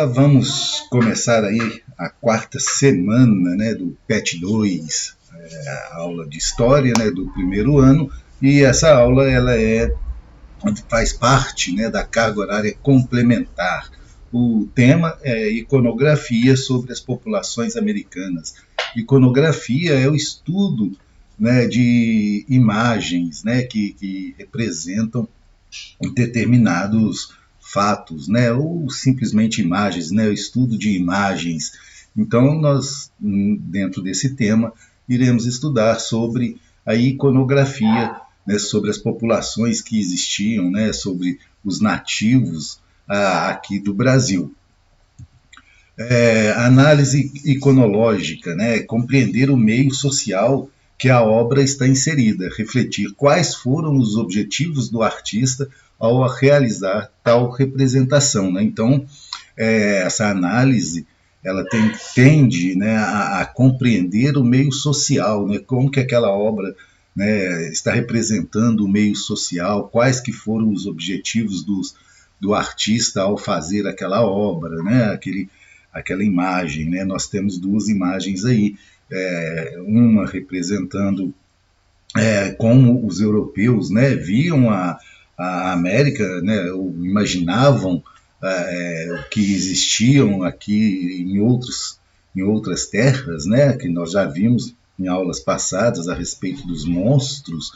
Vamos começar aí a quarta semana, né, do PET 2, a aula de história, né, do primeiro ano, e essa aula faz parte, né, da carga horária complementar. O tema é iconografia sobre as populações americanas. Iconografia é o estudo, né, de imagens, né, que representam determinados fatos, né, ou simplesmente imagens, né, o estudo de imagens. Então, nós, dentro desse tema, iremos estudar sobre a iconografia, né, sobre as populações que existiam, né, sobre os nativos aqui do Brasil. Análise iconológica, né, compreender o meio social que a obra está inserida, refletir quais foram os objetivos do artista ao realizar tal representação. Né? Então, essa análise ela tende, né, a compreender o meio social, né, como que aquela obra, né, está representando o meio social, quais que foram os objetivos do artista ao fazer aquela obra, né, aquela imagem. Né? Nós temos duas imagens aí, uma representando como os europeus, né, viam a América, né, ou imaginavam que existiam aqui em outras terras, né, que nós já vimos em aulas passadas a respeito dos monstros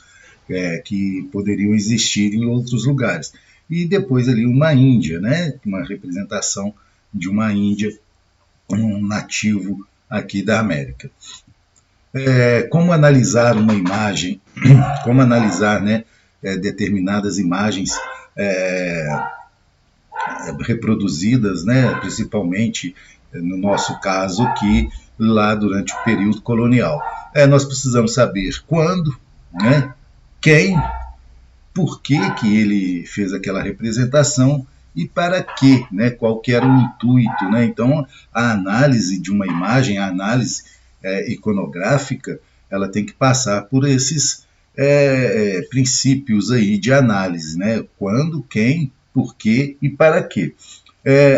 que poderiam existir em outros lugares. E depois ali uma Índia, né, uma representação de uma Índia, um nativo aqui da América. Como analisar uma imagem, como analisar, né, determinadas imagens reproduzidas, né, principalmente no nosso caso aqui, lá durante o período colonial. Nós precisamos saber quando, né, quem, por que ele fez aquela representação e para quê, né, qual que era o intuito. Né? Então, a análise de uma imagem, a análise iconográfica, ela tem que passar por esses princípios aí de análise, né? Quando, quem, por quê e para quê.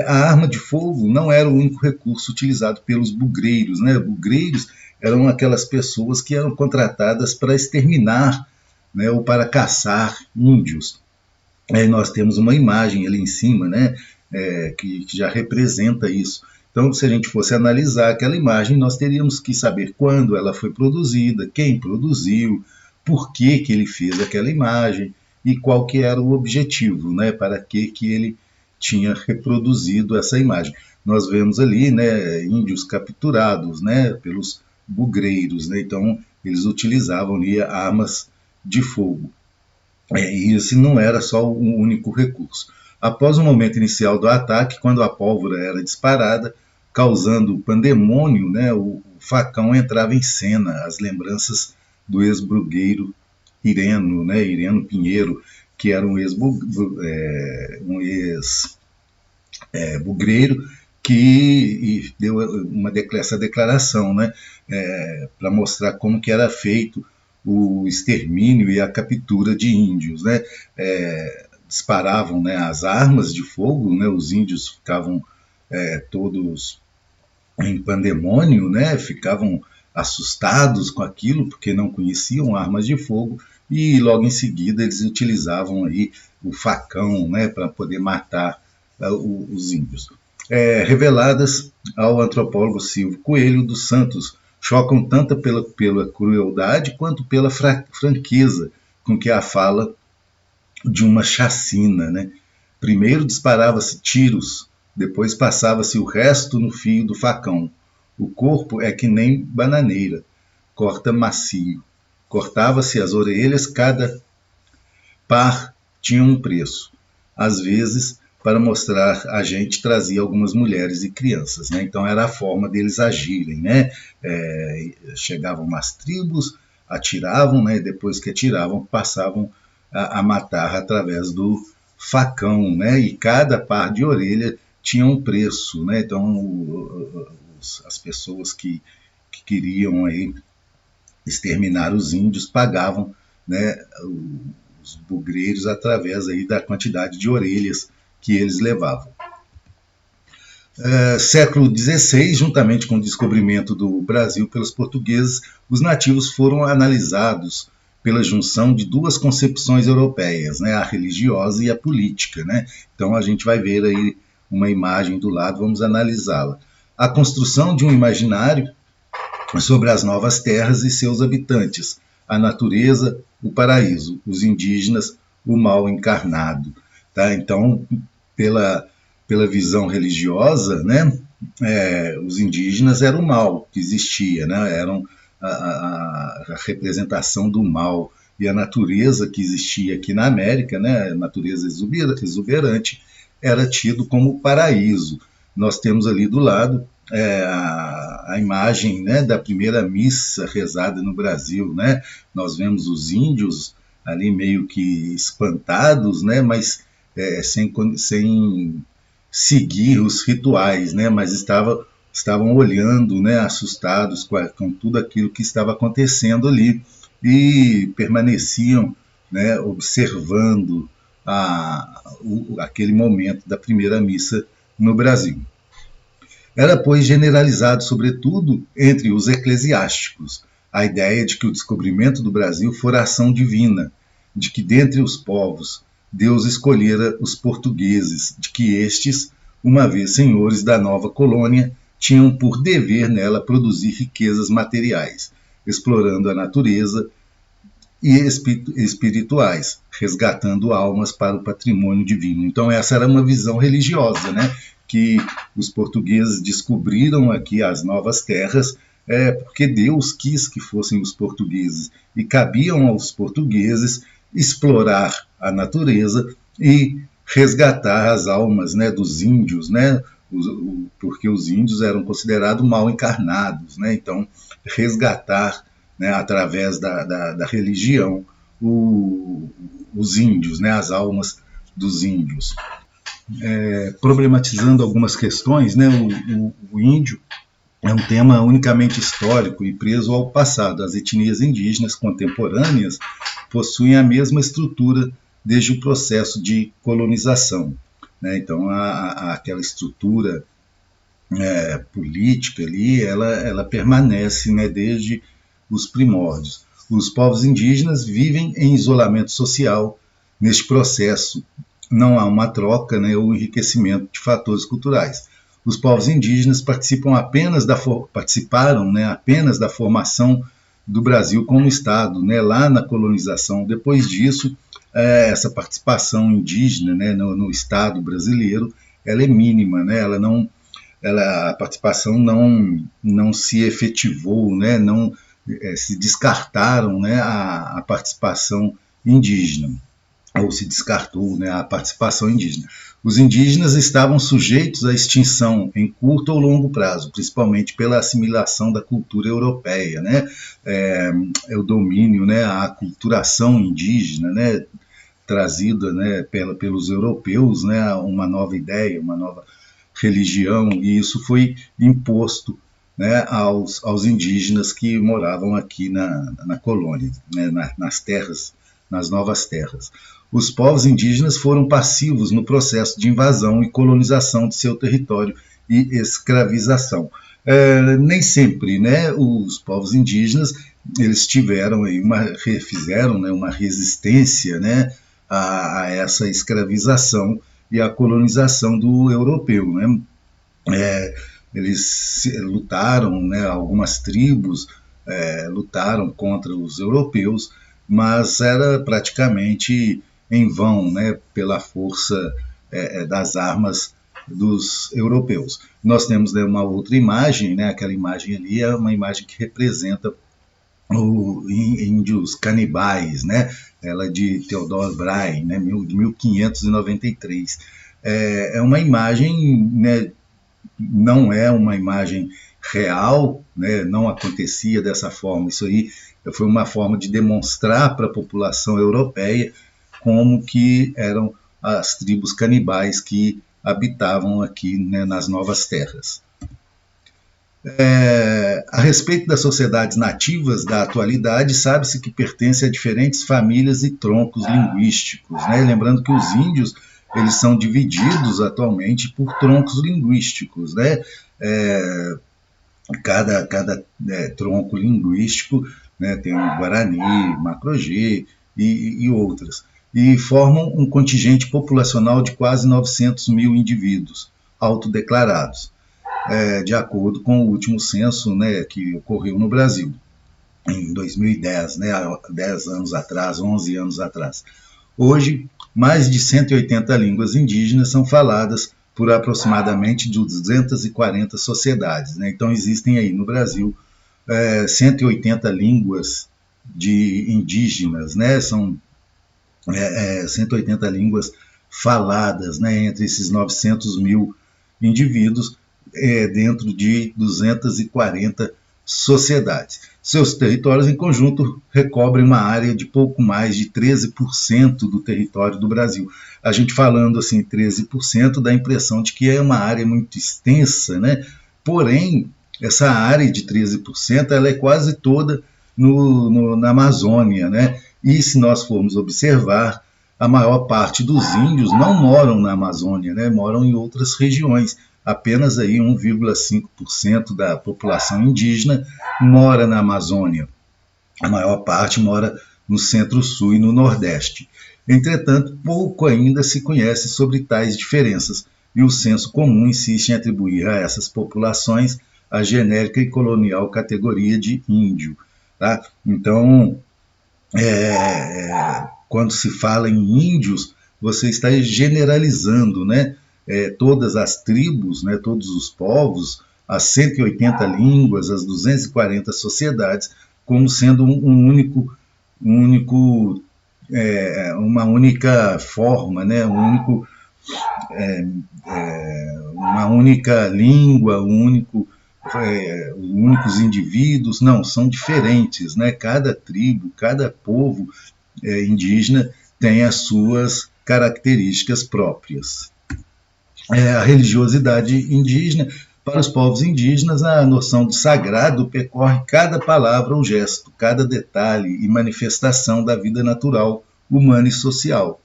A arma de fogo não era o único recurso utilizado pelos bugreiros. Né? Bugreiros eram aquelas pessoas que eram contratadas para exterminar, né, ou para caçar índios. Aí nós temos uma imagem ali em cima, né, que já representa isso. Então, se a gente fosse analisar aquela imagem, nós teríamos que saber quando ela foi produzida, quem produziu, por que ele fez aquela imagem e qual que era o objetivo, né, para que ele tinha reproduzido essa imagem. Nós vemos ali, né, índios capturados, né, pelos bugreiros, né, então eles utilizavam ali armas de fogo. E esse não era só o único recurso. Após o momento inicial do ataque, quando a pólvora era disparada, causando pandemônio, né, o facão entrava em cena, as lembranças do ex-brugueiro Ireno, né, Ireno Pinheiro, que era um ex-bugreiro, que deu essa declaração, né, para mostrar como que era feito o extermínio e a captura de índios. Né? Disparavam, né, as armas de fogo, né, os índios ficavam todos em pandemônio, né, ficavam assustados com aquilo, porque não conheciam armas de fogo, e logo em seguida eles utilizavam aí o facão, né, para poder matar os índios. Reveladas ao antropólogo Silvio Coelho dos Santos, chocam tanto pela crueldade quanto pela franqueza com que a fala de uma chacina. Né? Primeiro disparava-se tiros, depois passava-se o resto no fio do facão. O corpo é que nem bananeira, corta macio. Cortava-se as orelhas, cada par tinha um preço. Às vezes, para mostrar a gente, trazia algumas mulheres e crianças. Né? Então era a forma deles agirem. Né? Chegavam nas tribos, atiravam, né? Depois que atiravam, passavam a matar através do facão. Né? E cada par de orelha tinha um preço. Né? Então as pessoas que queriam aí exterminar os índios pagavam, né, os bugreiros através aí da quantidade de orelhas que eles levavam. Século XVI, juntamente com o descobrimento do Brasil pelos portugueses, os nativos foram analisados pela junção de duas concepções europeias, né, a religiosa e a política. Né? Então a gente vai ver aí uma imagem do lado, vamos analisá-la. A construção de um imaginário sobre as novas terras e seus habitantes, a natureza, o paraíso, os indígenas, o mal encarnado. Tá? Então, pela visão religiosa, né, os indígenas eram o mal que existia, né, eram a representação do mal, e a natureza que existia aqui na América, né, a natureza exuberante, era tido como paraíso. Nós temos ali do lado a imagem, né, da primeira missa rezada no Brasil. Né? Nós vemos os índios ali meio que espantados, né, mas sem seguir os rituais, né, mas estavam olhando, né, assustados com tudo aquilo que estava acontecendo ali, e permaneciam, né, observando aquele momento da primeira missa no Brasil. Era, pois, generalizado, sobretudo, entre os eclesiásticos, a ideia de que o descobrimento do Brasil fora ação divina, de que dentre os povos Deus escolhera os portugueses, de que estes, uma vez senhores da nova colônia, tinham por dever nela produzir riquezas materiais, explorando a natureza, e espirituais, resgatando almas para o patrimônio divino. Então essa era uma visão religiosa, né? Que os portugueses descobriram aqui as novas terras porque Deus quis que fossem os portugueses, e cabiam aos portugueses explorar a natureza e resgatar as almas, né, dos índios, né, porque os índios eram considerados mal encarnados, né, então resgatar, né, através da religião, os índios, né, as almas dos índios. Problematizando algumas questões, né, o índio é um tema unicamente histórico e preso ao passado. As etnias indígenas contemporâneas possuem a mesma estrutura desde o processo de colonização. Né? Então, aquela estrutura política ali, ela permanece, né, desde os primórdios. Os povos indígenas vivem em isolamento social neste processo. Não há uma troca, né, ou enriquecimento de fatores culturais. Os povos indígenas participaram, né, apenas da formação do Brasil como Estado, né, lá na colonização. Depois disso, essa participação indígena, né, no Estado brasileiro, ela é mínima, né, a participação não se efetivou, né, não se descartaram, né, a participação indígena, ou se descartou, né, a participação indígena. Os indígenas estavam sujeitos à extinção em curto ou longo prazo, principalmente pela assimilação da cultura europeia, né, o domínio, né, a aculturação indígena, né, trazida, né, pelos europeus, né, uma nova ideia, uma nova religião, e isso foi imposto, né, aos indígenas que moravam aqui na colônia, né, nas terras, nas novas terras. Os povos indígenas foram passivos no processo de invasão e colonização de seu território e escravização. Nem sempre, né, os povos indígenas eles tiveram aí fizeram, né, uma resistência, né, a essa escravização e a colonização do europeu, né? Eles lutaram, né, algumas tribos lutaram contra os europeus, mas era praticamente em vão, né, pela força das armas dos europeus. Nós temos, né, uma outra imagem, né, aquela imagem ali é uma imagem que representa os índios canibais, né? Ela é de Theodor Brahe, né, de 1593. É uma imagem, né, não é uma imagem real, né, não acontecia dessa forma. Isso aí foi uma forma de demonstrar para a população europeia como que eram as tribos canibais que habitavam aqui, né, nas novas terras. A respeito das sociedades nativas da atualidade, sabe-se que pertencem a diferentes famílias e troncos linguísticos, né? Lembrando que os índios eles são divididos atualmente por troncos linguísticos, né? Cada tronco linguístico, né, tem o Guarani, Macro-G e outras, e formam um contingente populacional de quase 900 mil indivíduos autodeclarados, de acordo com o último censo, né, que ocorreu no Brasil, em 2010, né, há 10 anos atrás, 11 anos atrás. Hoje, mais de 180 línguas indígenas são faladas por aproximadamente 240 sociedades, né? Então, existem aí no Brasil 180 línguas de indígenas, né? São 180 línguas faladas, né, entre esses 900 mil indivíduos, dentro de 240 sociedades. Seus territórios, em conjunto, recobrem uma área de pouco mais de 13% do território do Brasil. A gente falando assim, 13%, dá a impressão de que é uma área muito extensa, né? Porém, essa área de 13%, ela é quase toda na Amazônia, né? E se nós formos observar, a maior parte dos índios não moram na Amazônia, né? Moram em outras regiões. Apenas aí 1,5% da população indígena mora na Amazônia. A maior parte mora no Centro-Sul e no Nordeste. Entretanto, pouco ainda se conhece sobre tais diferenças, e o senso comum insiste em atribuir a essas populações a genérica e colonial categoria de índio. Tá? Então, quando se fala em índios, você está generalizando, né? Todas as tribos, né? Todos os povos, as 180 línguas, as 240 sociedades, como sendo uma única forma, né? Uma única língua, únicos indivíduos. Não, são diferentes, né? Cada tribo, cada povo indígena tem as suas características próprias. A religiosidade indígena, para os povos indígenas, a noção de sagrado percorre cada palavra ou gesto, cada detalhe e manifestação da vida natural, humana e social.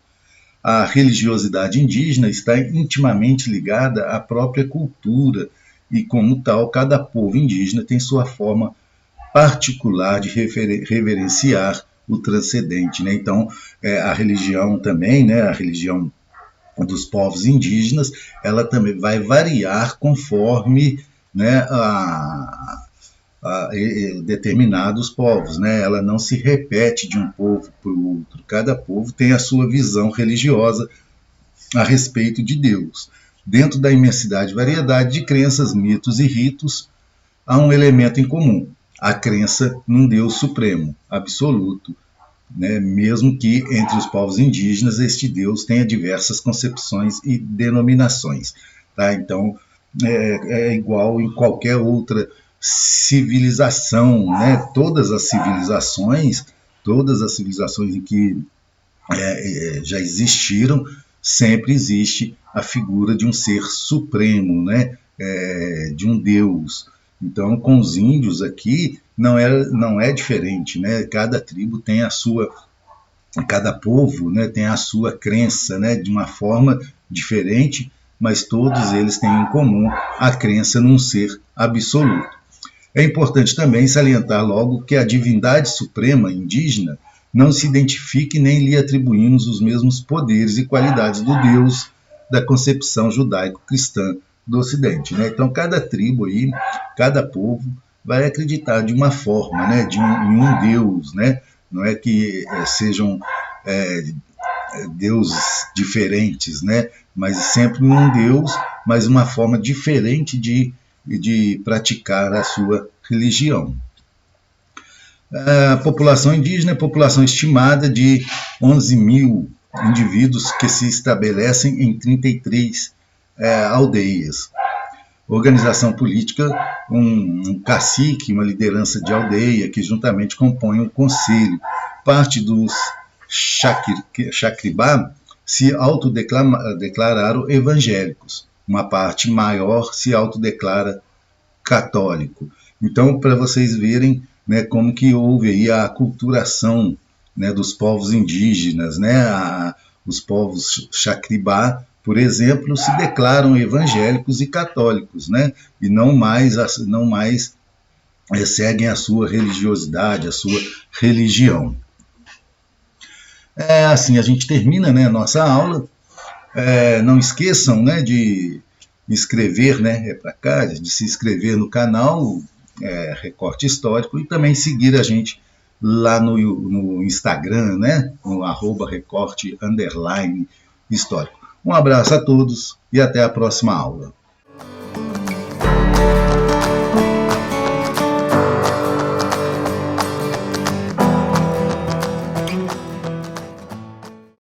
A religiosidade indígena está intimamente ligada à própria cultura e, como tal, cada povo indígena tem sua forma particular de reverenciar o transcendente, né? Então, a religião também, né, a religião dos povos indígenas, ela também vai variar conforme, né, determinados povos, né? Ela não se repete de um povo para o outro. Cada povo tem a sua visão religiosa a respeito de Deus. Dentro da imensidade e variedade de crenças, mitos e ritos, há um elemento em comum: a crença num Deus supremo, absoluto, né? Mesmo que entre os povos indígenas este Deus tenha diversas concepções e denominações. Tá? Então, é igual em qualquer outra civilização, né? Todas as civilizações em que já existiram, sempre existe a figura de um ser supremo, né? De um Deus. Então, com os índios aqui, não é diferente, né? Cada tribo tem a sua, cada povo, né, tem a sua crença, né, de uma forma diferente, mas todos eles têm em comum a crença num ser absoluto. É importante também salientar logo que a divindade suprema indígena não se identifica e nem lhe atribuímos os mesmos poderes e qualidades do Deus da concepção judaico-cristã do Ocidente, né? Então, cada tribo aí, cada povo vai acreditar de uma forma, né? Em um Deus, né? Não é que sejam deuses diferentes, né? Mas sempre um Deus, mas uma forma diferente de praticar a sua religião. A população indígena é população estimada de 11 mil indivíduos que se estabelecem em 33 aldeias. Organização política, um cacique, uma liderança de aldeia que juntamente compõem um conselho. Parte dos Chacribá se autodeclararam evangélicos. Uma parte maior se autodeclara católico. Então, para vocês verem, né, como que houve aí a aculturação, né, dos povos indígenas, né, Os povos Chacribá, por exemplo, se declaram evangélicos e católicos, né? E não mais seguem a sua religiosidade, a sua religião. Assim a gente termina, né, a nossa aula. Não esqueçam, né, de inscrever, né, para cá, de se inscrever no canal Recorte Histórico e também seguir a gente lá no Instagram, né, no @recorte_histórico. Um abraço a todos e até a próxima aula.